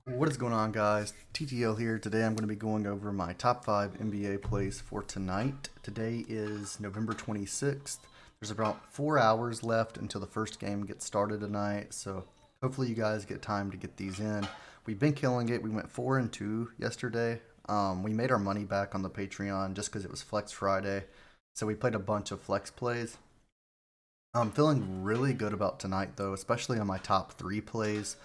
What is going on, guys? TTL here. Today I'm going to be going over my top 5 NBA plays for tonight. Today is November 26th. There's about 4 hours left until the first game gets started tonight, so hopefully you guys get time to get these in. We've been killing it. We went 4 and 2 yesterday. We made our money back on the Patreon just because it was Flex Friday, so we played a bunch of flex plays. I'm feeling really good about tonight, though, especially on my top 3 plays.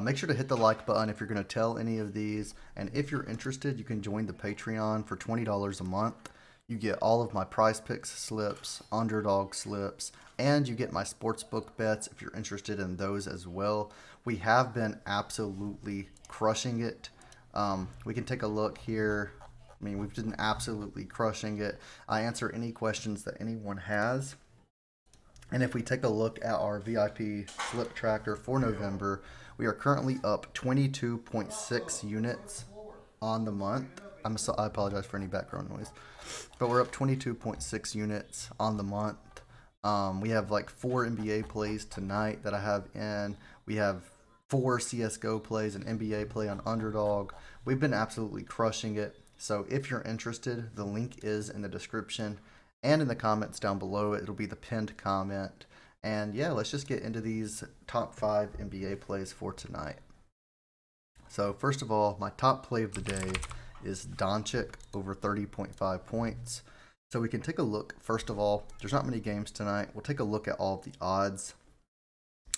Make sure to hit the like button if you're going to tell any of these. And if you're interested, you can join the Patreon for $20 a month. You get all of my PrizePicks slips, underdog slips, and you get my sportsbook bets if you're interested in those as well. We have been absolutely crushing it. We can take a look here. I mean, we've been absolutely crushing it. I answer any questions that anyone has. And if we take a look at our VIP slip tracker for November, we are currently up 22.6 units on the month. I apologize for any background noise, but we're up 22.6 units on the month. We have like 4 NBA plays tonight that I have in. We have 4 CS:GO plays, an NBA play on Underdog. We've been absolutely crushing it. So if you're interested, the link is in the description and in the comments down below. It'll be the pinned comment. And yeah, let's just get into these top 5 NBA plays for tonight. So first of all, my top play of the day is Dončić over 30.5 points. So we can take a look. First of all, there's not many games tonight. We'll take a look at all of the odds.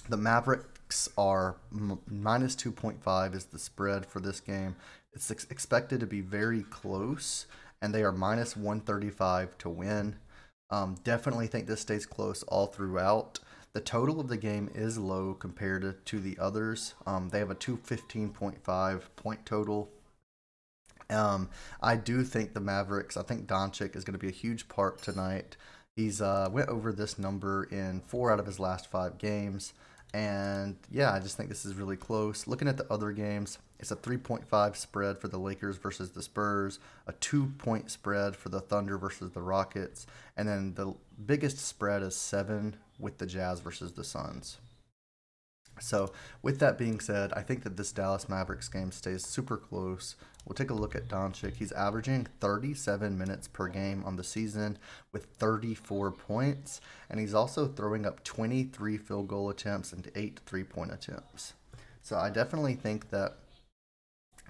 The Mavericks are minus 2.5 is the spread for this game. It's expected to be very close, and they are minus 135 to win. Definitely think this stays close all throughout. The total of the game is low compared to the others. They have a 215.5 point total. I do think the Mavericks, I think Dončić is going to be a huge part tonight. He's went over this number in 4 out of his last 5 games. And yeah, I just think this is really close. Looking at the other games, it's a 3.5 spread for the Lakers versus the Spurs, a 2-point spread for the Thunder versus the Rockets, and then the biggest spread is 7 with the Jazz versus the Suns. So, with that being said, I think that this Dallas Mavericks game stays super close. We'll take a look at Dončić. He's averaging 37 minutes per game on the season with 34 points, and he's also throwing up 23 field goal attempts and 8 3-point attempts. So, I definitely think that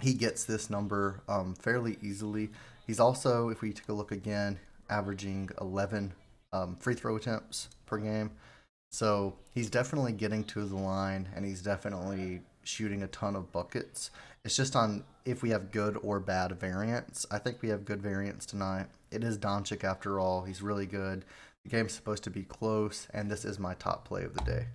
he gets this number fairly easily. He's also, if we take a look again, averaging 11 free throw attempts per game. So he's definitely getting to the line, and he's definitely shooting a ton of buckets. It's just on if we have good or bad variants. I think we have good variants tonight. It is Dončić after all. He's really good. The game's supposed to be close, and this is my top play of the day.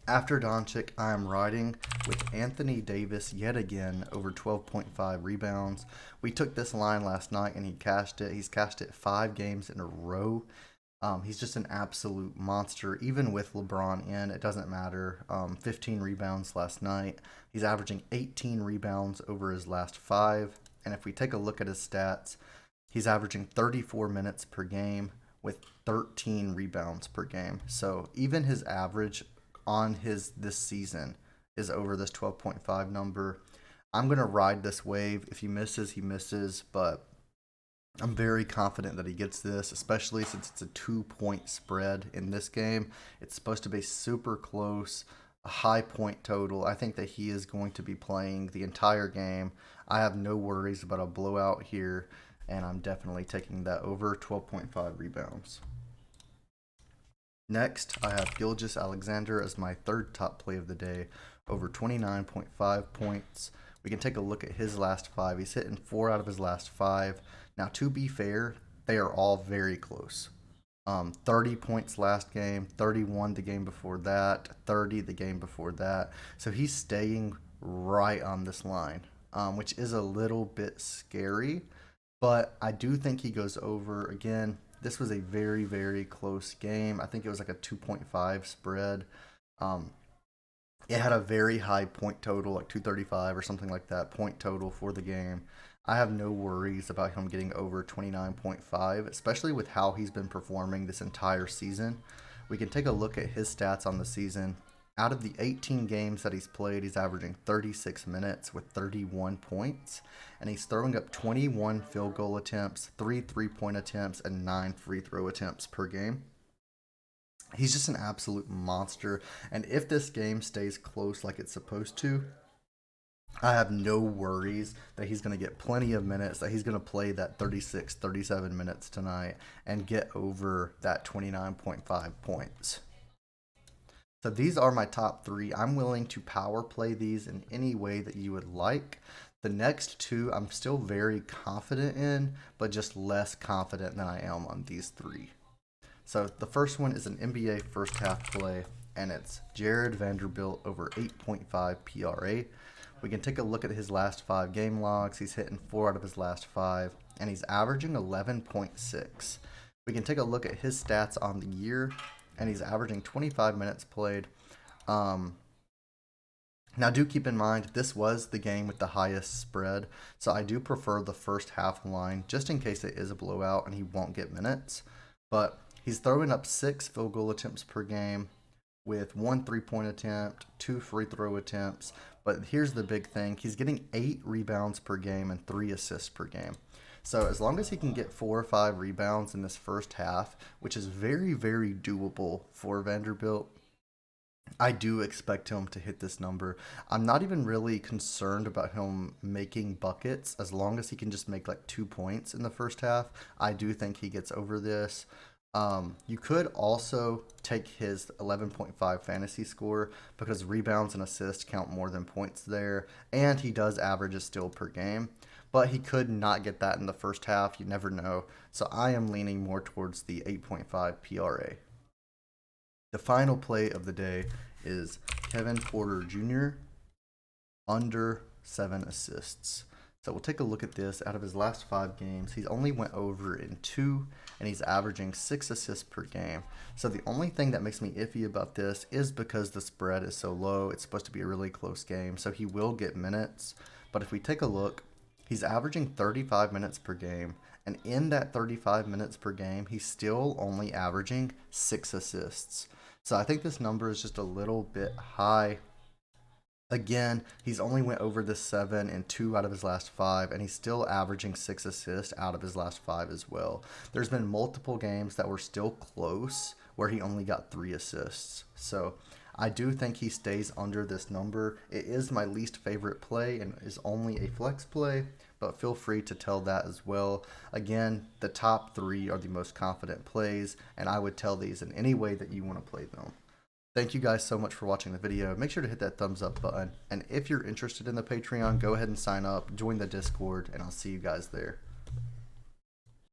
After Dončić, I am riding with Anthony Davis yet again over 12.5 rebounds. We took this line last night, and he cashed it. He's cashed it 5 games in a row. He's just an absolute monster. Even with LeBron in, it doesn't matter. 15 rebounds last night. He's averaging 18 rebounds over his last 5. And if we take a look at his stats, he's averaging 34 minutes per game with 13 rebounds per game. So even his average on this season is over this 12.5 number. I'm going to ride this wave. If he misses, he misses. But I'm very confident that he gets this, especially since it's a 2-point spread in this game. It's supposed to be super close, a high point total. I think that he is going to be playing the entire game. I have no worries about a blowout here, and I'm definitely taking that over 12.5 rebounds. Next, I have Gilgeous-Alexander as my third top play of the day, over 29.5 points. We can take a look at his last 5. He's hitting 4 out of his last 5. Now, to be fair, they are all very close. 30 points last game, 31 the game before that, 30 the game before that. So he's staying right on this line, which is a little bit scary. But I do think he goes over. Again, this was a very, very close game. I think it was like a 2.5 spread. It had a very high point total, like 235 or something like that, point total for the game. I have no worries about him getting over 29.5, especially with how he's been performing this entire season. We can take a look at his stats on the season. Out of the 18 games that he's played, he's averaging 36 minutes with 31 points, and he's throwing up 21 field goal attempts, 3 3-point attempts, and 9 free throw attempts per game. He's just an absolute monster, and if this game stays close like it's supposed to, I have no worries that he's going to get plenty of minutes, that he's going to play that 36, 37 minutes tonight and get over that 29.5 points. So these are my top three. I'm willing to power play these in any way that you would like. The next two I'm still very confident in, but just less confident than I am on these three. So the first one is an NBA first half play, and it's Jared Vanderbilt over 8.5 PRA. We can take a look at his last 5 game logs. He's hitting 4 out of his last 5, and he's averaging 11.6. We can take a look at his stats on the year, and he's averaging 25 minutes played. Now, do keep in mind, this was the game with the highest spread, so I do prefer the first half line, just in case it is a blowout and he won't get minutes. But he's throwing up 6 field goal attempts per game with 1 3-point attempt, 2 free throw attempts. But here's the big thing. He's getting 8 rebounds per game and 3 assists per game. So as long as he can get 4 or 5 rebounds in this first half, which is very, very doable for Vanderbilt, I do expect him to hit this number. I'm not even really concerned about him making buckets as long as he can just make like 2 points in the first half. I do think he gets over this. You could also take his 11.5 fantasy score because rebounds and assists count more than points there, and he does average a steal per game, but he could not get that in the first half. You never know. So I am leaning more towards the 8.5 PRA. The final play of the day is Kevin Porter Jr. under 7 assists. So we'll take a look at this. Out of his last 5 games, he's only went over in 2, and he's averaging 6 assists per game. So the only thing that makes me iffy about this is because the spread is so low. It's supposed to be a really close game, so he will get minutes. But if we take a look, he's averaging 35 minutes per game, and in that 35 minutes per game, he's still only averaging 6 assists. So I think this number is just a little bit high. Again, he's only went over the 7 in 2 out of his last 5, and he's still averaging 6 assists out of his last 5 as well. There's been multiple games that were still close where he only got 3 assists. So I do think he stays under this number. It is my least favorite play and is only a flex play, but feel free to tell that as well. Again, the top 3 are the most confident plays, and I would tell these in any way that you want to play them. Thank you guys so much for watching the video. Make sure to hit that thumbs up button. And if you're interested in the Patreon, go ahead and sign up, join the Discord, and I'll see you guys there.